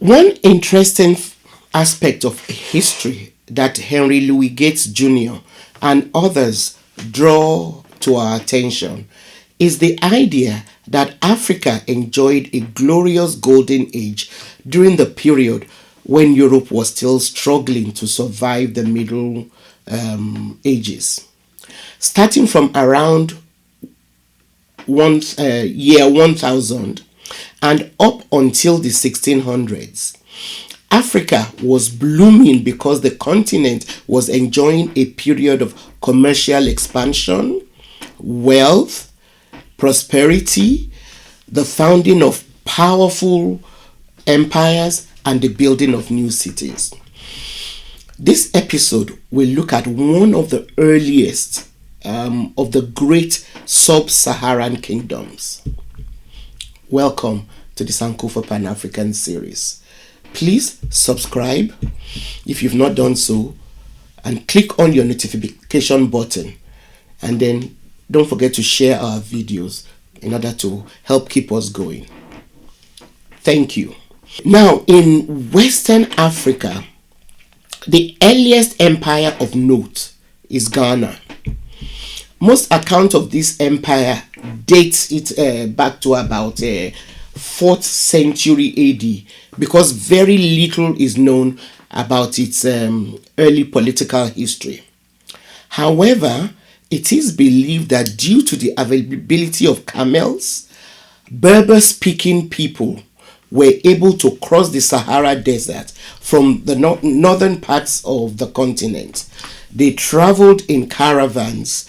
One interesting aspect of history that Henry Louis Gates Jr. and others draw to our attention is the idea that Africa enjoyed a glorious golden age during the period when Europe was still struggling to survive the Middle Ages. Starting from around year 1000 and up until the 1600s, Africa was blooming because the continent was enjoying a period of commercial expansion, wealth, prosperity, the founding of powerful empires, and the building of new cities. This episode will look at one of the earliest of the great sub-Saharan kingdoms. Welcome to the Sankofa Pan-African series. Please subscribe if you've not done so, and click on your notification button, and then don't forget to share our videos in order to help keep us going. Thank you. Now, in Western Africa, the earliest empire of note is Ghana. Most accounts of this empire dates it back to about 4th century AD, because very little is known about its early political history. However, it is believed that due to the availability of camels, Berber-speaking people were able to cross the Sahara Desert from the northern parts of the continent. They traveled in caravans,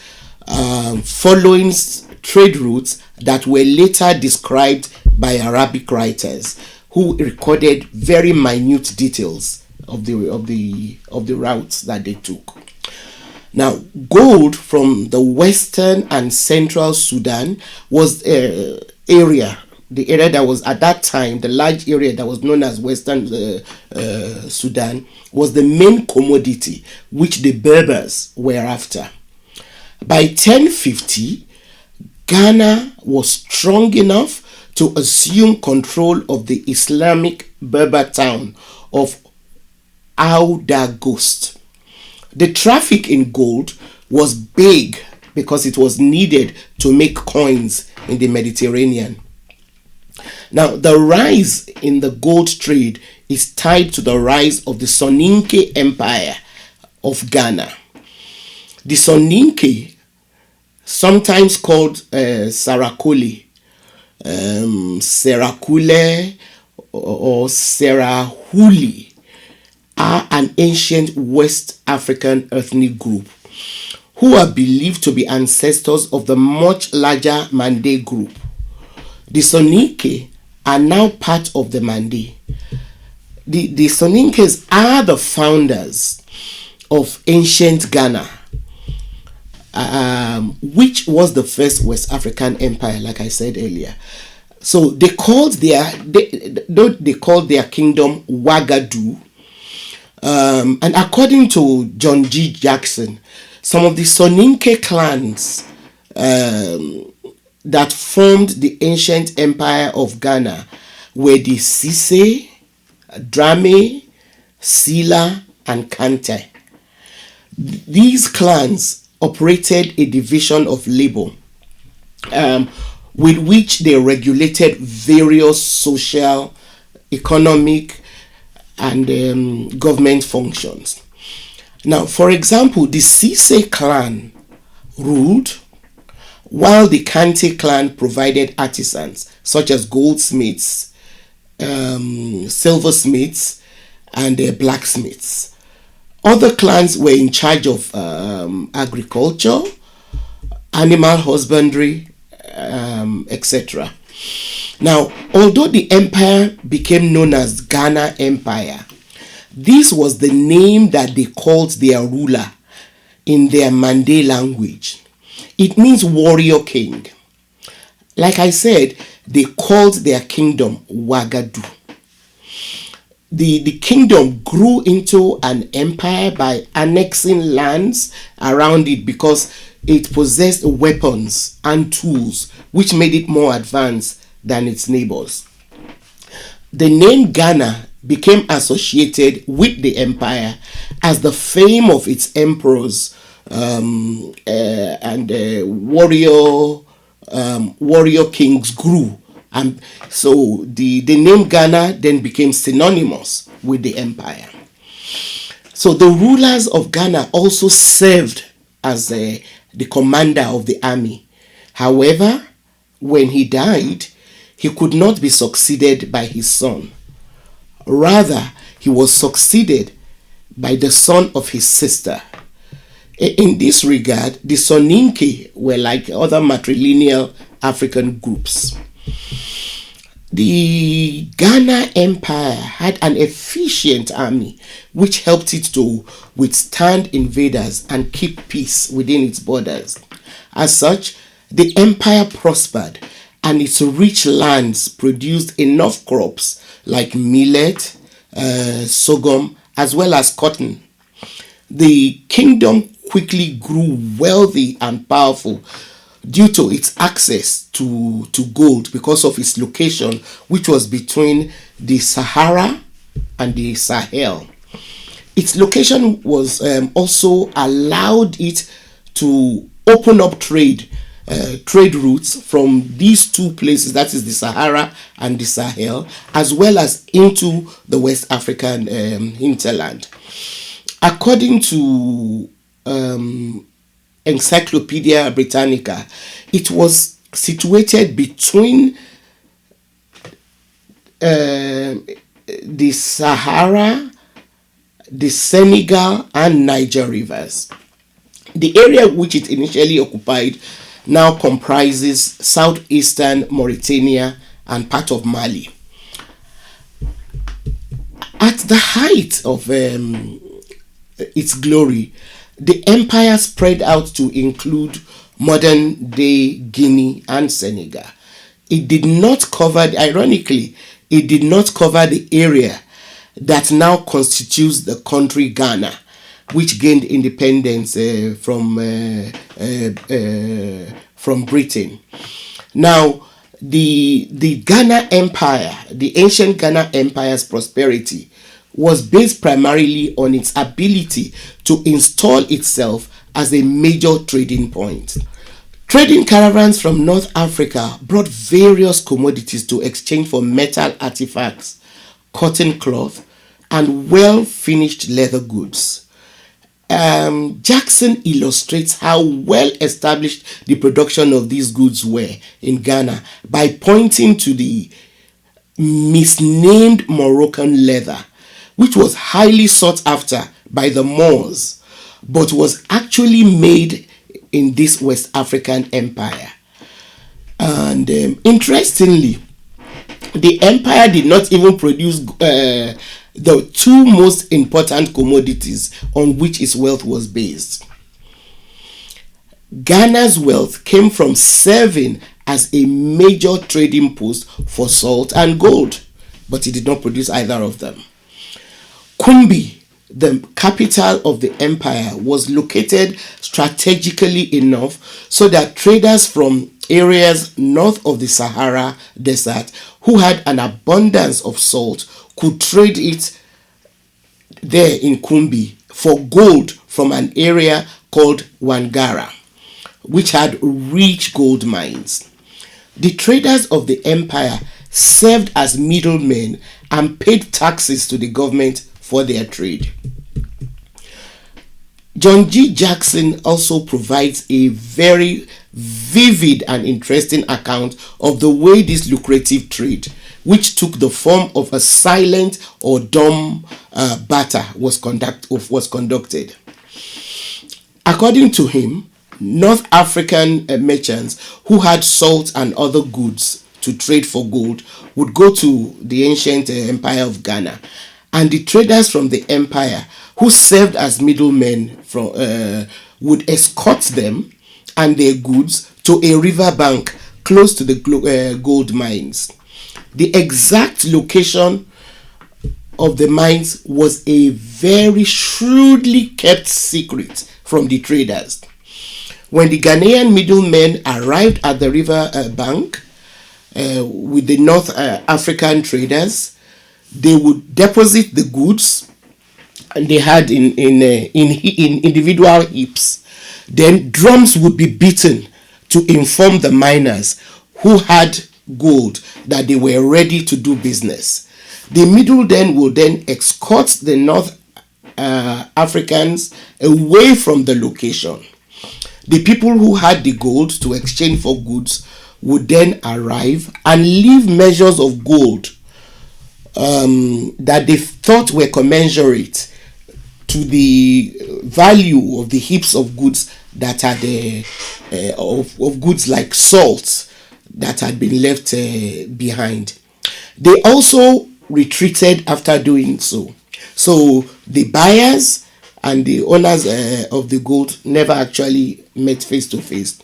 following trade routes that were later described by Arabic writers, who recorded very minute details of the routes that they took. Now, gold from the western and central Sudan was the area that was at that time, the large area that was known as Western Sudan, was the main commodity which the Berbers were after. By 1050, Ghana was strong enough to assume control of the Islamic Berber town of Ouadagost. The traffic in gold was big because it was needed to make coins in the Mediterranean. Now, the rise in the gold trade is tied to the rise of the Soninke Empire of Ghana. The Soninke, sometimes called Sarakole, Serakule, or Serahuli, are an ancient West African ethnic group who are believed to be ancestors of the much larger Mande group. The Soninke are now part of the Mande. The Soninkes are the founders of ancient Ghana, which was the first West African empire, like I said earlier. So they called their kingdom Ouagadougou. And according to John G. Jackson, some of the Soninke clans that formed the ancient empire of Ghana were the Sise, Drame, Sila, and Kante. These clans operated a division of labor with which they regulated various social, economic, and government functions. Now, for example, the Sise clan ruled, while the Kante clan provided artisans such as goldsmiths, silversmiths, and blacksmiths. Other clans were in charge of agriculture, animal husbandry, etc. Now, although the empire became known as Ghana Empire, this was the name that they called their ruler in their Mande language. It means warrior king. Like I said, they called their kingdom Ouagadougou. The kingdom grew into an empire by annexing lands around it because it possessed weapons and tools which made it more advanced than its neighbors. The name Ghana became associated with the empire as the fame of its emperors and warrior kings grew. And so the name Ghana then became synonymous with the empire. So the rulers of Ghana also served as the commander of the army. However, when he died, he could not be succeeded by his son. Rather, he was succeeded by the son of his sister. In this regard, the Soninke were like other matrilineal African groups. The Ghana Empire had an efficient army which helped it to withstand invaders and keep peace within its borders. As such, the empire prospered and its rich lands produced enough crops like millet, sorghum, as well as cotton. The kingdom quickly grew wealthy and powerful due to its access to gold because of its location, which was between the Sahara and the Sahel. Its location was also allowed it to open up trade routes from these two places, that is the Sahara and the Sahel, as well as into the West African hinterland. According to Encyclopedia Britannica, it was situated between the Sahara, the Senegal, and Niger rivers. The area which it initially occupied now comprises southeastern Mauritania and part of Mali. At the height of its glory, the empire spread out to include modern-day Guinea and Senegal. It did not cover, ironically, it did not cover the area that now constitutes the country Ghana, which gained independence from Britain. Now, the Ghana Empire, the ancient Ghana Empire's prosperity was based primarily on its ability to install itself as a major trading point. Trading caravans from North Africa brought various commodities to exchange for metal artifacts, cotton cloth, and well-finished leather goods. Jackson illustrates how well established the production of these goods were in Ghana by pointing to the misnamed Moroccan leather, which was highly sought after by the Moors, but was actually made in this West African empire. And interestingly, the empire did not even produce the two most important commodities on which its wealth was based. Ghana's wealth came from serving as a major trading post for salt and gold, but it did not produce either of them. Kumbi, the capital of the empire, was located strategically enough so that traders from areas north of the Sahara Desert who had an abundance of salt could trade it there in Kumbi for gold from an area called Wangara, which had rich gold mines. The traders of the empire served as middlemen and paid taxes to the government for their trade. John G. Jackson also provides a very vivid and interesting account of the way this lucrative trade, which took the form of a silent or dumb barter, was conducted. According to him, North African merchants who had salt and other goods to trade for gold would go to the ancient empire of Ghana, and the traders from the empire who served as middlemen would escort them and their goods to a riverbank close to the gold mines. The exact location of the mines was a very shrewdly kept secret from the traders. When the Ghanaian middlemen arrived at the river bank with the North African traders, They would deposit the goods, and they had in individual heaps. Then drums would be beaten to inform the miners who had gold that they were ready to do business. The middlemen would then escort the North Africans away from the location. The people who had the gold to exchange for goods would then arrive and leave measures of gold that they thought were commensurate to the value of the heaps of goods that had of goods like salt that had been left behind. They also retreated after doing so. So the buyers and the owners of the gold never actually met face to face.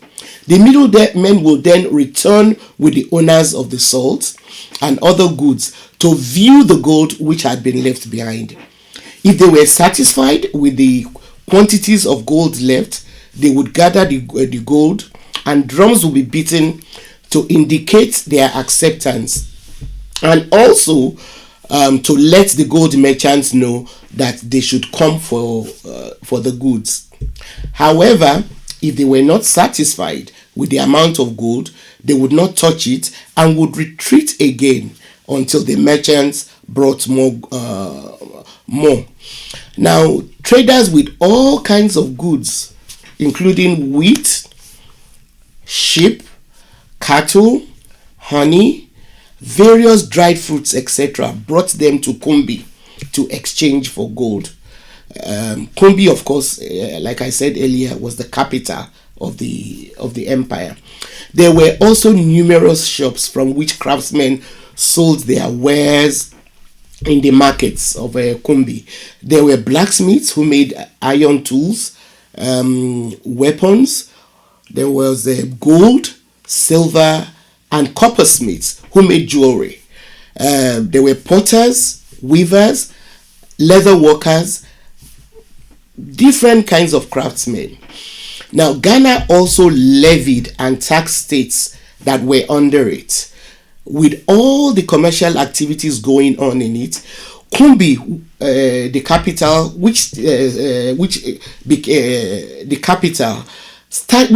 The middlemen will then return with the owners of the salt and other goods to view the gold which had been left behind. If they were satisfied with the quantities of gold left, they would gather the gold, and drums would be beaten to indicate their acceptance, and also to let the gold merchants know that they should come for the goods. However, if they were not satisfied with the amount of gold, they would not touch it and would retreat again until the merchants brought more. Now, traders with all kinds of goods, including wheat, sheep, cattle, honey, various dried fruits, etc., brought them to Kumbi to exchange for gold. Kumbi, of course, like I said earlier, was the capital of the empire. There were also numerous shops from which craftsmen sold their wares in the markets of Kumbi. There were blacksmiths who made iron tools, weapons. There was gold, silver, and coppersmiths who made jewelry. There were potters, weavers, leather workers, different kinds of craftsmen. Now, Ghana also levied and taxed states that were under it. With all the commercial activities going on in it, Kumbi, the capital, which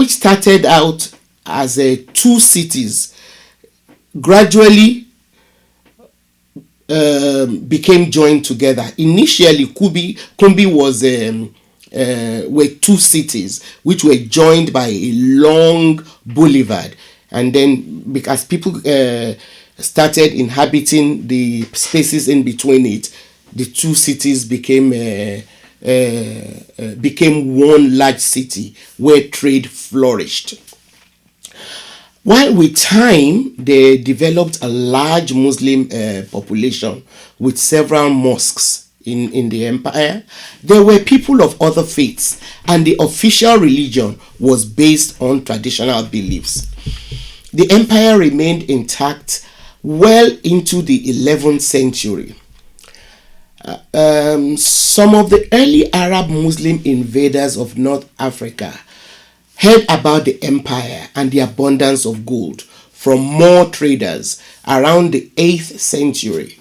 started out as two cities, gradually became joined together. Initially, Kumbi was were two cities which were joined by a long boulevard, and then because people started inhabiting the spaces in between it, the two cities became one large city where trade flourished. While with time, they developed a large Muslim population with several mosques in the empire. There were people of other faiths, and the official religion was based on traditional beliefs. The empire remained intact well into the 11th century. Some of the early Arab Muslim invaders of North Africa heard about the empire and the abundance of gold from more traders around the 8th century.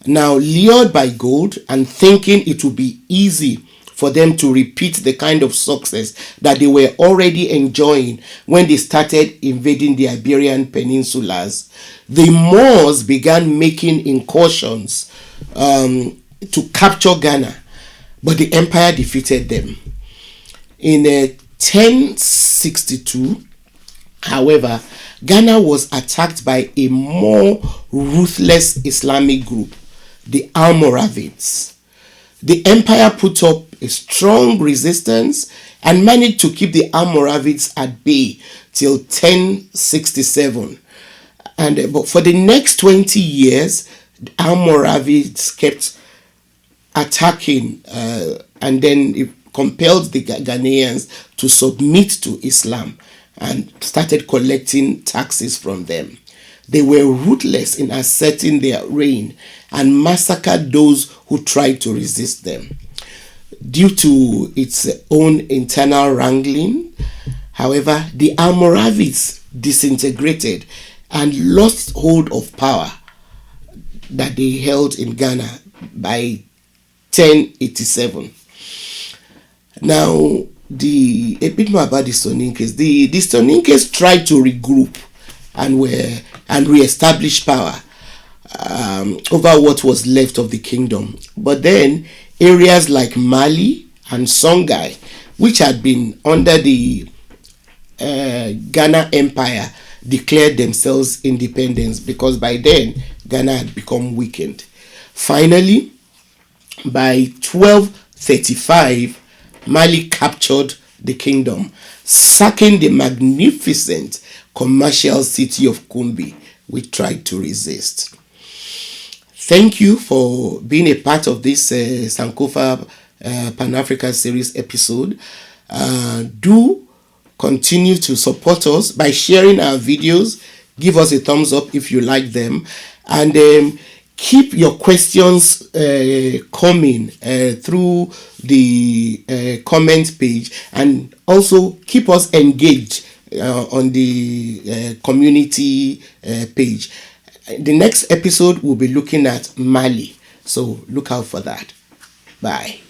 Now, lured by gold and thinking it would be easy for them to repeat the kind of success that they were already enjoying when they started invading the Iberian peninsulas, the Moors began making incursions to capture Ghana, but the empire defeated them. In 1062, however, Ghana was attacked by a more ruthless Islamic group, the Almoravids. The empire put up a strong resistance and managed to keep the Almoravids at bay till 1067. But for the next 20 years, the Almoravids kept attacking and then it compelled the Ghanaians to submit to Islam and started collecting taxes from them. They were ruthless in asserting their reign and massacred those who tried to resist them. Due to its own internal wrangling, however, the Almoravids disintegrated and lost hold of power. that they held in Ghana by 1087. Now, a bit more about the Soninkes. The Soninkes tried to regroup and re-establish power over what was left of the kingdom. But then areas like Mali and Songhai, which had been under the Ghana Empire, declared themselves independence because by then Ghana had become weakened. Finally, by 1235, Mali captured the kingdom, sacking the magnificent commercial city of Kumbi, which tried to resist. Thank you for being a part of this Sankofa Pan-African series episode. Do continue to support us by sharing our videos. Give us a thumbs up if you like them, and keep your questions coming through the comment page, and also keep us engaged on the community page. The next episode we'll be looking at Mali, so look out for that. Bye.